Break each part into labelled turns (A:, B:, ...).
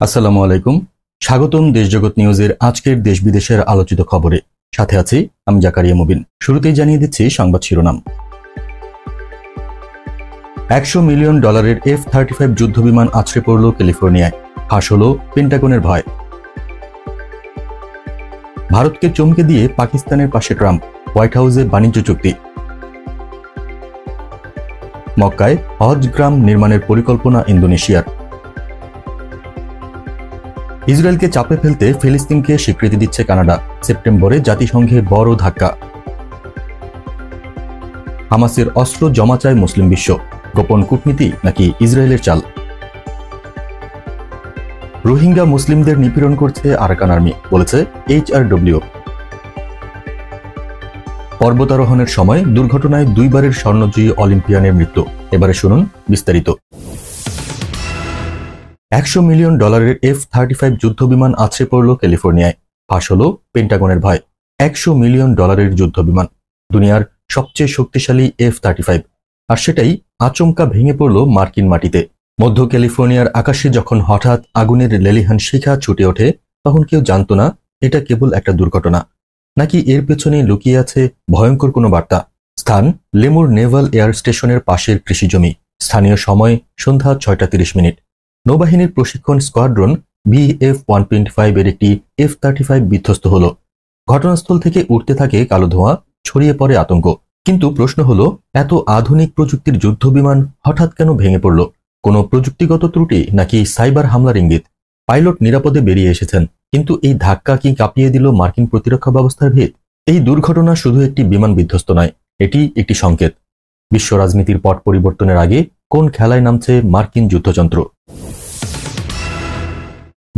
A: আসসালামু আলাইকুম। স্বাগতম দেশজগৎ নিউজের আজকের দেশ বিদেশের আলোচিত খবরে। সাথে আছি আমি জাকারিয়া মুবিন। শুরুতেই জানিয়ে দিচ্ছি সংবাদ শিরোনাম। $100 মিলিয়ন F-35 যুদ্ধবিমান আছড়ে পড়ল ক্যালিফোর্নিয়ায়, ফাঁস হল পেন্টাগনের ভয়। ভারতকে চমকে দিয়ে পাকিস্তানের পাশে ট্রাম্প, হোয়াইট হাউসে বাণিজ্য চুক্তি। মক্কায় হজ গ্রাম নির্মাণের পরিকল্পনা ইন্দোনেশিয়ার। ইসরায়েলকে চাপে ফেলতে ফিলিস্তিনকে স্বীকৃতি দিচ্ছে কানাডা, সেপ্টেম্বরে জাতিসংঘে বড় ধাক্কা। হামাসের অস্ত্র জমা চায় মুসলিম বিশ্ব, গোপন কূটনীতি নাকি ইসরায়েলের চাল? রোহিঙ্গা মুসলিমদের নিপীড়ন করছে আরাকান আর্মি, বলেছে HRW। পর্বতারোহণের সময় দুর্ঘটনায় দুইবারের স্বর্ণজয়ী অলিম্পিয়ানের মৃত্যু। এবারে শুনুন বিস্তারিত। $100 মিলিয়ন F-35 যুদ্ধবিমান আছড়ে পড়ল ক্যালিফোর্নিয়ায়, ফাঁস হল পেন্টাগনের ভয়। $100 মিলিয়ন যুদ্ধবিমান, দুনিয়ার সবচেয়ে শক্তিশালী F-35, আর সেটাই আচমকা ভেঙে পড়ল মার্কিন মাটিতে। মধ্য ক্যালিফোর্নিয়ার আকাশে যখন হঠাৎ আগুনের লেলিহান শিখা ছুটে ওঠে, তখন কেউ জানত না এটা কেবল একটা দুর্ঘটনা, নাকি এর পেছনে লুকিয়ে আছে ভয়ঙ্কর কোনো বার্তা। স্থান লেমুর নেভাল এয়ার স্টেশনের পাশের কৃষিজমি। স্থানীয় সময় সন্ধ্যা 6:30। নৌবাহিনীর প্রশিক্ষণ স্কোয়াড্রন BF-125 এর একটি F-35 বিধ্বস্ত হল। ঘটনাস্থল থেকে উঠতে থাকে কালো ধোঁয়া, ছড়িয়ে পড়ে আতঙ্ক। কিন্তু প্রশ্ন হলো, এত আধুনিক প্রযুক্তির যুদ্ধবিমান হঠাৎ কেন ভেঙে পড়ল? কোনো প্রযুক্তিগত ত্রুটি নাকি সাইবার হামলার ইঙ্গিত? পাইলট নিরাপদে বেরিয়ে এসেছেন, কিন্তু এই ধাক্কা কি কাঁপিয়ে দিল মার্কিন প্রতিরক্ষা ব্যবস্থার ভিত? এই দুর্ঘটনা শুধু একটি বিমান বিধ্বস্ত নয়, এটি একটি সংকেত। বিশ্ব রাজনীতির পট পরিবর্তনের আগে কোন খেলায় নামছে মার্কিন যুদ্ধযন্ত্র?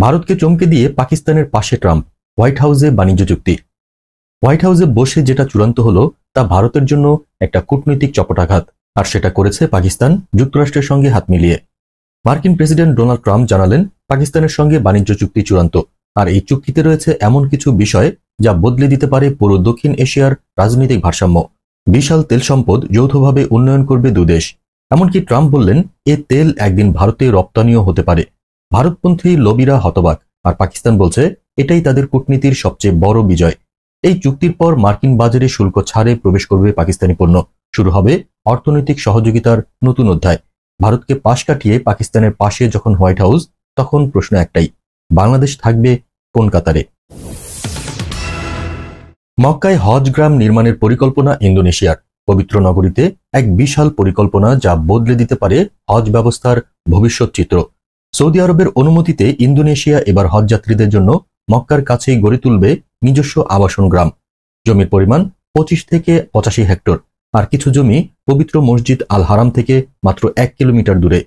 A: ভারতকে চমকে দিয়ে পাকিস্তানের পাশে ট্রাম্প, হোয়াইট হাউসে বাণিজ্য চুক্তি। হোয়াইট হাউসে বসে যেটা চূড়ান্ত হলো, তা ভারতের জন্য একটা কূটনৈতিক চপটাঘাত, আর সেটা করেছে পাকিস্তান যুক্তরাষ্ট্রের সঙ্গে হাত মিলিয়ে। মার্কিন প্রেসিডেন্ট ডোনাল্ড ট্রাম্প জানালেন পাকিস্তানের সঙ্গে বাণিজ্য চুক্তি চূড়ান্ত, আর এই চুক্তিতে রয়েছে এমন কিছু বিষয় যা বদলে দিতে পারে পুরো দক্ষিণ এশিয়ার রাজনৈতিক ভারসাম্য। বিশাল তেল সম্পদ যৌথভাবে উন্নয়ন করবে দুদেশ। এমনকি ট্রাম্প বললেন, এ তেল একদিন ভারতে রপ্তানিও হতে পারে। ভারতপন্থী লবিরা হতবাক, আর পাকিস্তান বলছে এটাই তাদের কূটনীতির সবচেয়ে বড় বিজয়। এই চুক্তির পর মার্কিন বাজারে শুল্ক ছাড়ে প্রবেশ করবে পাকিস্তানি পণ্য। শুরু হবে অর্থনৈতিক সহযোগিতার নতুন অধ্যায়। ভারতকে পাশ কাটিয়ে পাকিস্তানের পাশে যখন হোয়াইট হাউস, তখন প্রশ্ন একটাই, বাংলাদেশ থাকবে কোন কাতারে? মক্কায় হজ গ্রাম নির্মাণের পরিকল্পনা ইন্দোনেশিয়ার। পবিত্র নগরীতে এক বিশাল পরিকল্পনা যা বদলে দিতে পারে হজ ব্যবস্থার ভবিষ্যৎ চিত্র। সৌদি আরবের অনুমতিতে ইন্দোনেশিয়া এবার হজ যাত্রীদের জন্য মক্কার কাছেই গড়ে তুলবে নিজস্ব আবাসন গ্রাম। জমির পরিমাণ 25 থেকে 85 হেক্টর, আর কিছু জমি পবিত্র মসজিদ আল হারাম থেকে মাত্র 1 কিলোমিটার দূরে।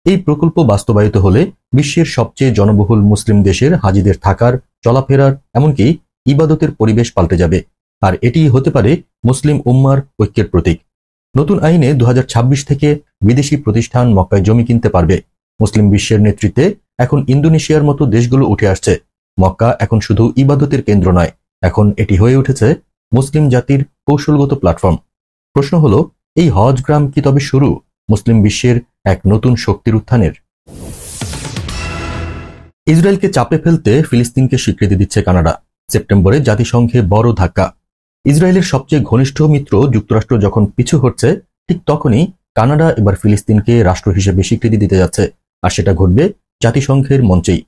A: এই প্রকল্প বাস্তবায়িত হলে বিশ্বের সবচেয়ে জনবহুল মুসলিম দেশের হাজিদের থাকার, চলাফেরার, এমনকি ইবাদতের পরিবেশ পাল্টে যাবে, আর এটিই হতে পারে মুসলিম উম্মার ঐক্যের প্রতীক। নতুন আইনে 2026 থেকে বিদেশি প্রতিষ্ঠান মক্কায় জমি কিনতে পারবে। মুসলিম বিশ্বের নেতৃত্বে এখন ইন্দোনেশিয়ার মতো দেশগুলো উঠে আসছে। মক্কা এখন শুধু ইবাদতের কেন্দ্র নয়, এখন এটি হয়ে উঠেছে মুসলিম জাতির কৌশলগত প্ল্যাটফর্ম। প্রশ্ন হলো, এই হজ গ্রাম কি তবে শুরু মুসলিম বিশ্বের এক নতুন শক্তির উত্থানের? ইসরায়েলকে চাপে ফেলতে ফিলিস্তিনকে স্বীকৃতি দিচ্ছে কানাডা, সেপ্টেম্বরে জাতিসংঘে বড় ধাক্কা। ইসরায়েলের সবচেয়ে ঘনিষ্ঠ মিত্র যুক্তরাষ্ট্র যখন পিছু হটছে, ঠিক তখনই কানাডা এবার ফিলিস্তিনকে রাষ্ট্র হিসেবে স্বীকৃতি দিতে যাচ্ছে, আর সেটা ঘটবে জাতিসংঘের মঞ্চেই।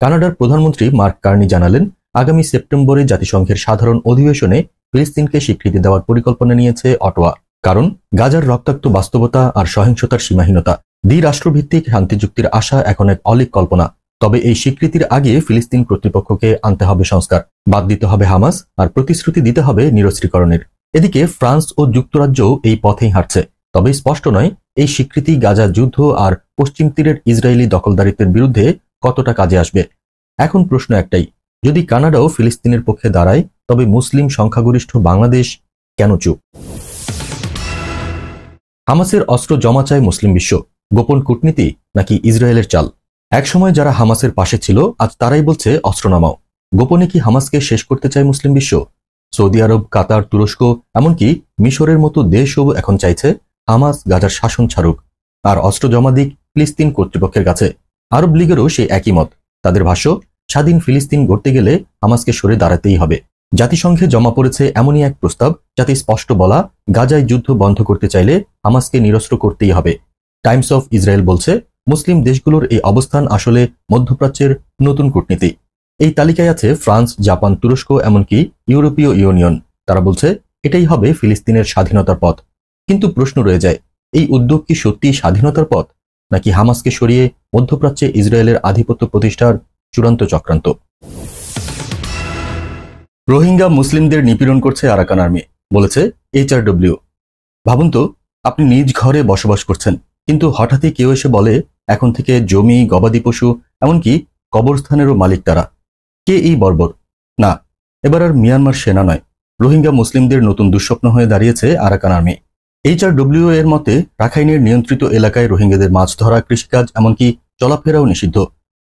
A: কানাডার প্রধানমন্ত্রী মার্ক কার্নি জানালেন, আগামী সেপ্টেম্বরে জাতিসংঘের সাধারণ অধিবেশনে ফিলিস্তিনকে স্বীকৃতি দেওয়ার পরিকল্পনা নিয়েছে অটোয়া। কারণ গাজার রক্তাক্ত বাস্তবতা আর সহিংসতার সীমাহীনতা। দ্বিরাষ্ট্রভিত্তিক শান্তি চুক্তির আশা এখন এক অলীক কল্পনা। তবে এই স্বীকৃতির আগে ফিলিস্তিন কর্তৃপক্ষকে আনতে হবে সংস্কার, বাদ দিতে হবে হামাস, আর প্রতিশ্রুতি দিতে হবে নিরস্ত্রীকরণের। এদিকে ফ্রান্স ও যুক্তরাজ্যও এই পথেই হাঁটছে। তবে স্পষ্ট নয় এই স্বীকৃতি গাজা যুদ্ধ আর পশ্চিম তীরের ইসরায়েলি দখলদারিত্বের বিরুদ্ধে কতটা কাজে আসবে। এখন প্রশ্ন একটাই, যদি কানাডাও ফিলিস্তিনের পক্ষে দাঁড়ায়, তবে মুসলিম সংখ্যাগরিষ্ঠ বাংলাদেশ কেন চুপ? হামাসের অস্ত্র জমা চায় মুসলিম বিশ্ব, গোপন কূটনীতি নাকি ইসরায়েলের চাল? একসময় যারা হামাসের পাশে ছিল, আজ তারাই বলছে অস্ত্র নামাও। গোপনে কি হামাসকে শেষ করতে চায় মুসলিম বিশ্ব? সৌদি আরব, কাতার, তুরস্ক, এমনকি মিশরের মতো দেশও এখন চাইছে হামাস গাজার শাসন ছাড়ুক, আর অস্ত্র জমা দিক ফিলিস্তিন কর্তৃপক্ষের কাছে। আরব লীগেরও সেই একই মত। তাদের ভাষ্য, স্বাধীন ফিলিস্তিন গড়তে গেলে হামাসকে সরে দাঁড়াতেই হবে। জাতিসংঘে জমা পড়েছে এমনই এক প্রস্তাব যাতে স্পষ্ট বলা, গাজায় যুদ্ধ বন্ধ করতে চাইলে হামাসকে নিরস্ত্র করতেই হবে। টাইমস অফ ইসরায়েল বলছে, মুসলিম দেশগুলোর এই অবস্থান আসলে মধ্যপ্রাচ্যের নতুন কূটনীতি। এই তালিকায় আছে ফ্রান্স, জাপান, তুরস্ক, এমনকি ইউরোপীয় ইউনিয়ন। তারা বলছে এটাই হবে ফিলিস্তিনের স্বাধীনতার পথ। কিন্তু প্রশ্ন রয়ে যায়, এই উদ্যোগ কি সত্যিই স্বাধীনতার পথ, নাকি হামাসকে সরিয়ে মধ্যপ্রাচ্যে ইসরায়েলের আধিপত্য প্রতিষ্ঠার চূড়ান্ত চক্রান্ত? রোহিঙ্গা মুসলিমদের নিপীড়ন করছে আরাকান আর্মি, বলেছে HRW। ভাবুন তো, আপনি নিজ ঘরে বসবাস করছেন, কিন্তু হঠাৎই কেউ এসে বলে এখন থেকে জমি, গবাদি পশু, এমনকি কবরস্থানেরও মালিক তারা। কে এই বর্বর? না, এবার আর মিয়ানমার সেনা নয়, রোহিঙ্গা মুসলিমদের নতুন দুঃস্বপ্ন হয়ে দাঁড়িয়েছে আরাকান আর্মি। HRW এর মতে, রাখাইনের নিয়ন্ত্রিত এলাকায় রোহিঙ্গাদের মাছ ধরা, কৃষিকাজ, এমনকি চলাফেরাও নিষিদ্ধ।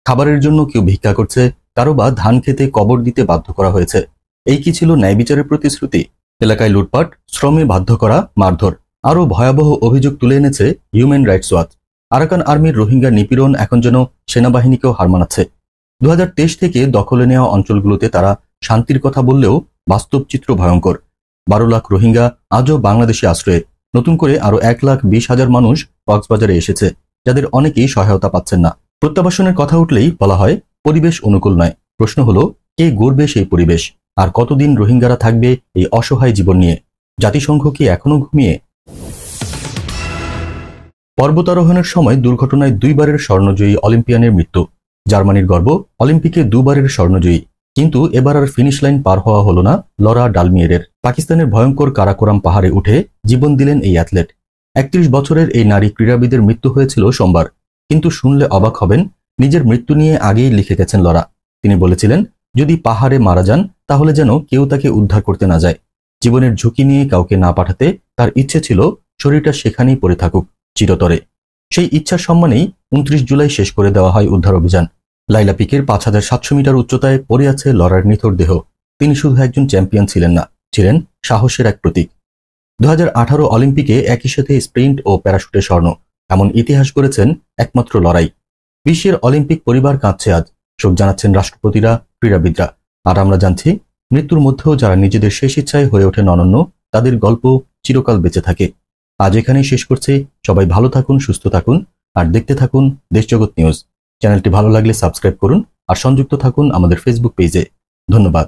A: খাবারের জন্য কেউ ভিক্ষা করছে, কারো বা ধান খেতে কবর দিতে বাধ্য করা হয়েছে। এই কি ছিল ন্যায় বিচারের প্রতিশ্রুতি? এলাকায় লুটপাট, শ্রমে বাধ্য করা, মারধর, আরও ভয়াবহ অভিযোগ তুলে এনেছে হিউম্যান রাইটস ওয়াচ। আরাকান আর্মির রোহিঙ্গা নিপীড়ন এখন যেন সেনাবাহিনীকেও হার মানাচ্ছে। 2023 থেকে দখলে নেওয়া অঞ্চলগুলোতে তারা শান্তির কথা বললেও বাস্তব চিত্র ভয়ঙ্কর। 12 লাখ রোহিঙ্গা আজও বাংলাদেশে আশ্রয়ে। নতুন করে আরও 1,20,000 মানুষ কক্সবাজারে এসেছে, যাদের অনেকেই সহায়তা পাচ্ছেন না। প্রত্যাবাসনের কথা উঠলেই বলা হয় পরিবেশ অনুকূল নয়। প্রশ্ন হলো, কে গড়বে সেই পরিবেশ? আর কতদিন রোহিঙ্গারা থাকবে এই অসহায় জীবন নিয়ে? জাতিসংঘ কি এখনো ঘুমিয়ে? পর্বতারোহণের সময় দুর্ঘটনায় 2বারের স্বর্ণজয়ী অলিম্পিয়ানের মৃত্যু। জার্মানির গর্ব, অলিম্পিকে 2বারের স্বর্ণজয়ী, কিন্তু এবার আর ফিনিশ লাইন পার হওয়া হলো না লরা ডালমিয়েরের। পাকিস্তানের ভয়ঙ্কর কারাকোরাম পাহাড়ে উঠে জীবন দিলেন এই অ্যাথলেট। 31 বছরের এই নারী ক্রীড়াবিদের মৃত্যু হয়েছিল সোমবার। কিন্তু শুনলে অবাক হবেন, নিজের মৃত্যু নিয়ে আগেই লিখে গেছেন লরা। তিনি বলেছিলেন, যদি পাহাড়ে মারা যান তাহলে যেন কেউ তাকে উদ্ধার করতে না যায়। জীবনের ঝুঁকি নিয়ে কাউকে না পাঠাতে তার ইচ্ছে ছিল শরীরটা সেখানেই পড়ে থাকুক চিরতরে। সেই ইচ্ছার সম্মানেই 29 জুলাই শেষ করে দেওয়া হয় উদ্ধার অভিযান। লাইলা পিকের 5700 মিটার উচ্চতায় পড়ে আছে লরার নিথর দেহ। তিনি শুধু একজন চ্যাম্পিয়ন ছিলেন না, ছিলেন সাহসের এক প্রতীক। 2018 অলিম্পিকে একই সাথে স্প্রিন্ট ও প্যারাশুটে স্বর্ণ, এমন ইতিহাস গড়েছেন একমাত্র লড়াই। বিশ্বের অলিম্পিক পরিবার কাঁদছে আজ, শোক জানাচ্ছেন রাষ্ট্রপতিরা, ক্রীড়াবিদরা। আর আমরা জানছি, মৃত্যুর মধ্যেও যারা নিজেদের শেষ ইচ্ছায় হয়ে ওঠেন অনন্য, তাদের গল্প চিরকাল বেঁচে থাকে। আজ এখানেই শেষ করছি। সবাই ভালো থাকুন, সুস্থ থাকুন, আর দেখতে থাকুন দেশজগৎ নিউজ। চ্যানেলটি ভালো লাগলে সাবস্ক্রাইব করুন আর সংযুক্ত থাকুন আমাদের ফেসবুক পেজে। ধন্যবাদ।